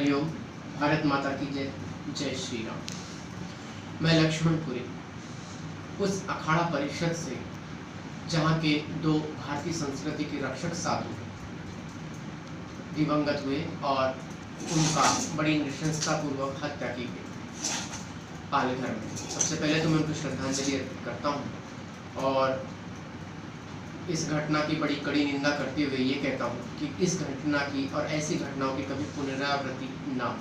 हरिओम। भारत माता की जय। जय श्री राम। मैं लक्ष्मणपुरी उस अखाड़ा परिषद से जहाँ के दो भारतीय संस्कृति के रक्षक साधु दिवंगत हुए और उनका बड़ी नृशंसतापूर्वक हत्या की गई पालघर में। सबसे पहले तो मैं उनको श्रद्धांजलि अर्पित करता हूँ और इस घटना की बड़ी कड़ी निंदा करते हुए ये कहता हूँ कि इस घटना की और ऐसी घटनाओं की कभी पुनरावृत्ति ना हो।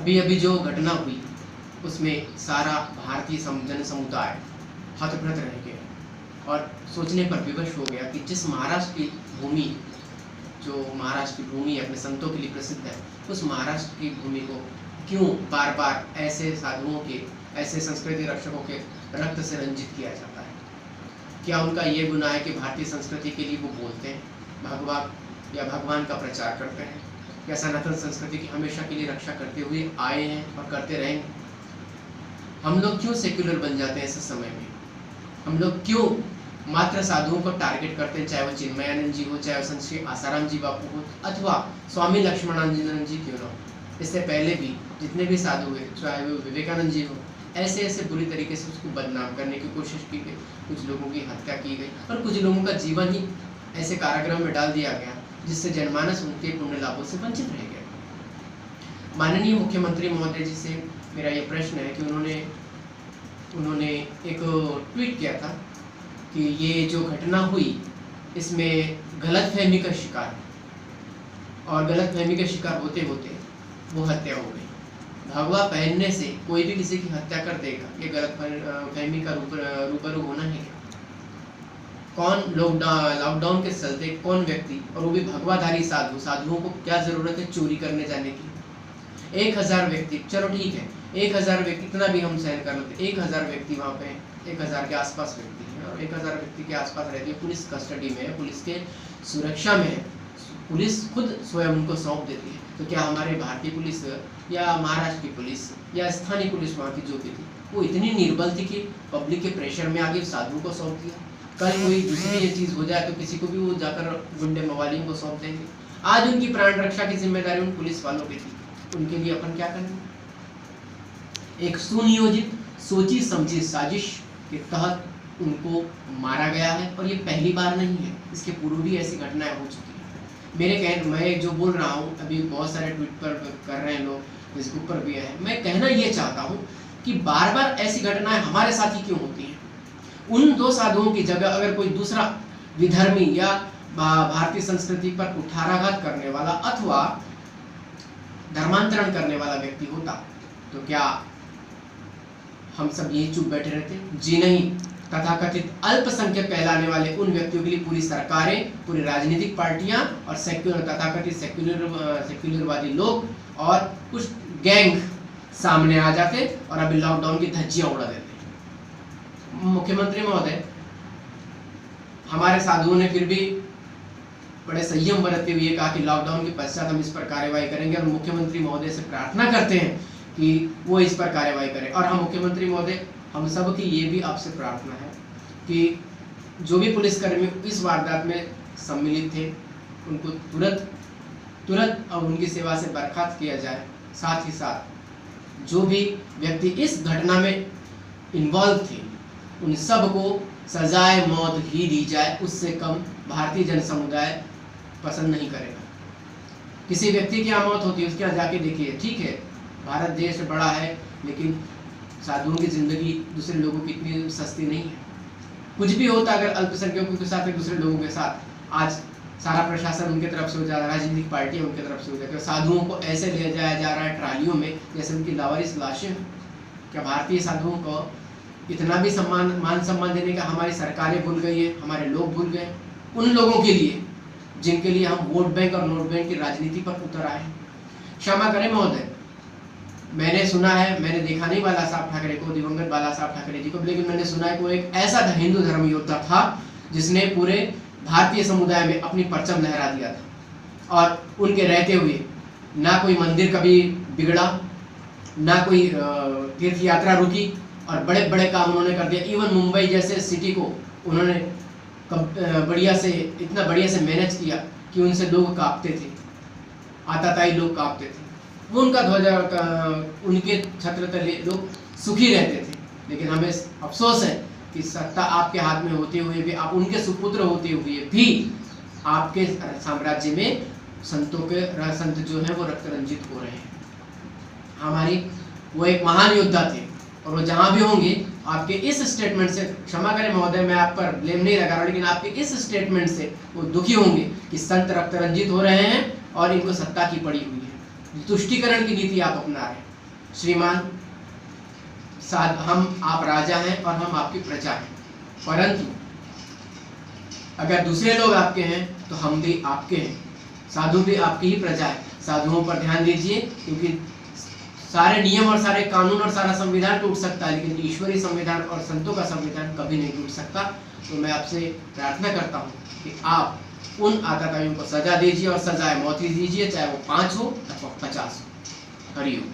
अभी अभी जो घटना हुई उसमें सारा भारतीय जन समुदाय हतप्रत रह गया और सोचने पर विवश हो गया कि जिस महाराष्ट्र की भूमि, जो महाराष्ट्र की भूमि अपने संतों के लिए प्रसिद्ध है, उस महाराष्ट्र की भूमि को क्यों बार बार ऐसे साधुओं के, ऐसे संस्कृति रक्षकों के रक्त से रंजित किया जाता है। क्या उनका ये गुनाह है कि भारतीय संस्कृति के लिए वो बोलते हैं, भगवान का प्रचार करते हैं, या सनातन संस्कृति की हमेशा के लिए रक्षा करते हुए आए हैं और करते रहेंगे? हम लोग क्यों सेक्युलर बन जाते हैं ऐसे समय में? हम लोग क्यों मात्र साधुओं को टारगेट करते हैं, चाहे वो चिन्मयानंद जी हो, चाहे वो संत श्री आसाराम जी बापू हो, अथवा स्वामी लक्ष्मणानंद जी क्यों ना हो। इससे पहले भी जितने भी साधु हुए, चाहे वो विवेकानंद जी हो, ऐसे बुरी तरीके से उसको बदनाम करने की कोशिश की गई। कुछ लोगों की हत्या की गई और कुछ लोगों का जीवन ही ऐसे कारागृह में डाल दिया गया जिससे जनमानस उनके पुण्य लाभों से वंचित रह गया। माननीय मुख्यमंत्री महोदय जी से मेरा ये प्रश्न है कि उन्होंने एक ट्वीट किया था कि ये जो घटना हुई इसमें गलतफहमी का शिकार है और गलतफहमी का शिकार होते होते वो हत्या हो गई। भगवा पहनने से कोई भी किसी की हत्या कर देगा, ये गलतफहमी का रूबरू होना है क्या? कौन लॉकडाउन के चलते कौन व्यक्ति, और वो भी भगवाधारी साधुओं को क्या जरूरत है चोरी करने जाने की? 1000 व्यक्ति, चलो ठीक है 1000 व्यक्ति इतना भी हम सहन कर लेते। 1000 व्यक्ति वहाँ पे 1000 के आसपास व्यक्ति हैं और 1000 व्यक्ति के आसपास रहती है, पुलिस कस्टडी में है, पुलिस के सुरक्षा में है, पुलिस खुद स्वयं उनको सौंप देती है। तो क्या हमारे भारतीय पुलिस या महाराष्ट्र की पुलिस या स्थानीय पुलिस वहाँ की जो भी थी वो इतनी निर्बल थी कि पब्लिक के प्रेशर में आगे साधुओं को सौंप दिया? कल कोई दूसरी ये चीज़ हो जाए तो किसी को भी वो जाकर गुंडे मवालियों को सौंप देंगे। आज उनकी प्राण रक्षा की जिम्मेदारी उन पुलिस वालों की थी, उनके लिए अपन क्या करेंगे? एक सुनियोजित सोची समझी साजिश के तहत उनको मारा गया है और ये पहली बार नहीं है, इसके पूर्व भी ऐसी घटनाएं हो चुकी हैं। मैं जो बोल रहा हूँ अभी बहुत सारे ट्वीट पर कर रहे हैं लोग, फेसबुक पर भी है। मैं कहना ये चाहता हूँ कि बार बार ऐसी घटनाएं हमारे साथ ही क्यों होती हैं? उन दो साधुओं की जगह अगर कोई दूसरा विधर्मी या भारतीय संस्कृति पर कुठाराघात करने वाला अथवा धर्मांतरण करने वाला व्यक्ति होता तो क्या हम सब यही चुप बैठे रहते? जी नहीं। तथाकथित अल्पसंख्यक कहलाने वाले उन व्यक्तियों के लिए पूरी सरकारें, पूरी राजनीतिक पार्टियां और तथाकथित सेक्युलरवादी लोग और कुछ गैंग सामने आ जाते और अभी लॉकडाउन की धज्जियां उड़ा देते। मुख्यमंत्री महोदय, हमारे साधुओं ने फिर भी बड़े संयम बरतते हुए कहा कि लॉकडाउन के पश्चात हम इस पर कार्रवाई करेंगे और मुख्यमंत्री महोदय से प्रार्थना करते हैं कि वो इस पर कार्रवाई करें। और हम मुख्यमंत्री महोदय, हम सब की ये भी आपसे प्रार्थना है कि जो भी पुलिसकर्मी इस वारदात में सम्मिलित थे उनको तुरंत अब उनकी सेवा से बर्खास्त किया जाए। साथ ही साथ जो भी व्यक्ति इस घटना में इन्वॉल्व थे उन सब को सजाए मौत ही दी जाए, उससे कम भारतीय जन समुदाय पसंद नहीं करेगा। किसी व्यक्ति की यहाँ मौत होती है उसके यहाँ जाके देखिए, ठीक है भारत देश बड़ा है लेकिन साधुओं की जिंदगी दूसरे लोगों की इतनी सस्ती नहीं है। कुछ भी होता अगर अल्पसंख्यकों के साथ या दूसरे लोगों के साथ, आज सारा प्रशासन उनके तरफ से हो जा रहा है, राजनीतिक पार्टियां उनके तरफ से हो जाती है। साधुओं को ऐसे ले जाया जा रहा है ट्रालियों में जैसे उनकी लावारिस लाशें हैं। क्या भारतीय साधुओं को इतना भी मान सम्मान देने का हमारी सरकारें भूल गई है, हमारे लोग भूल गए? उन लोगों के लिए जिनके लिए हम वोट बैंक और नोट बैंक की राजनीति पर उतर आए। क्षमा करें महोदय, मैंने सुना है, मैंने देखा नहीं बाला साहब ठाकरे को, दिवंगत बाला साहब ठाकरे जी को, लेकिन मैंने सुना है कि वो एक ऐसा हिंदू धर्म योद्धा था जिसने पूरे भारतीय समुदाय में अपनी परचम लहरा दिया था और उनके रहते हुए ना कोई मंदिर कभी बिगड़ा, ना कोई तीर्थ यात्रा रुकी और बड़े बड़े काम उन्होंने कर दिया। इवन मुंबई जैसे सिटी को उन्होंने इतना बढ़िया से मैनेज किया कि उनसे लोग कांपते थे। आताताई लोग कांपते थे, वो उनका ध्वजा उनके छत्र तले लोग सुखी रहते थे। लेकिन हमें अफसोस है कि सत्ता आपके हाथ में होते हुए भी, आप उनके सुपुत्र होते हुए भी आपके साम्राज्य में संत जो है वो रक्त रंजित हो रहे हैं। हमारी वो एक महान योद्धा थे और वो जहाँ भी होंगे आपके इस स्टेटमेंट से, क्षमा करें महोदय मैं आप पर ब्लेम नहीं लगा रहा, लेकिन आपके इस स्टेटमेंट से वो दुखी होंगे कि संत रक्त रंजित हो रहे हैं और इनको सत्ता की पड़ी हुई है। तुष्टिकरण की नीति आप अपना रहे हैं। श्रीमान, हम आप राजा हैं और हम आपकी प्रजा हैं, परंतु अगर दूसरे लोग आपके हैं तो हम भी आपके हैं। साधु भी आपकी ही प्रजा है। साधुओं पर ध्यान दीजिए, क्योंकि सारे नियम और सारे कानून और सारा संविधान टूट सकता है, लेकिन ईश्वरीय संविधान और संतों का संविधान कभी नहीं टूट सकता। तो मैं आपसे प्रार्थना करता हूँ कि आप उन आताताइयों को सजा दीजिए और सजाए मौत ही दीजिए, चाहे वो 5 हो अथवा 50 हो। हरिओम।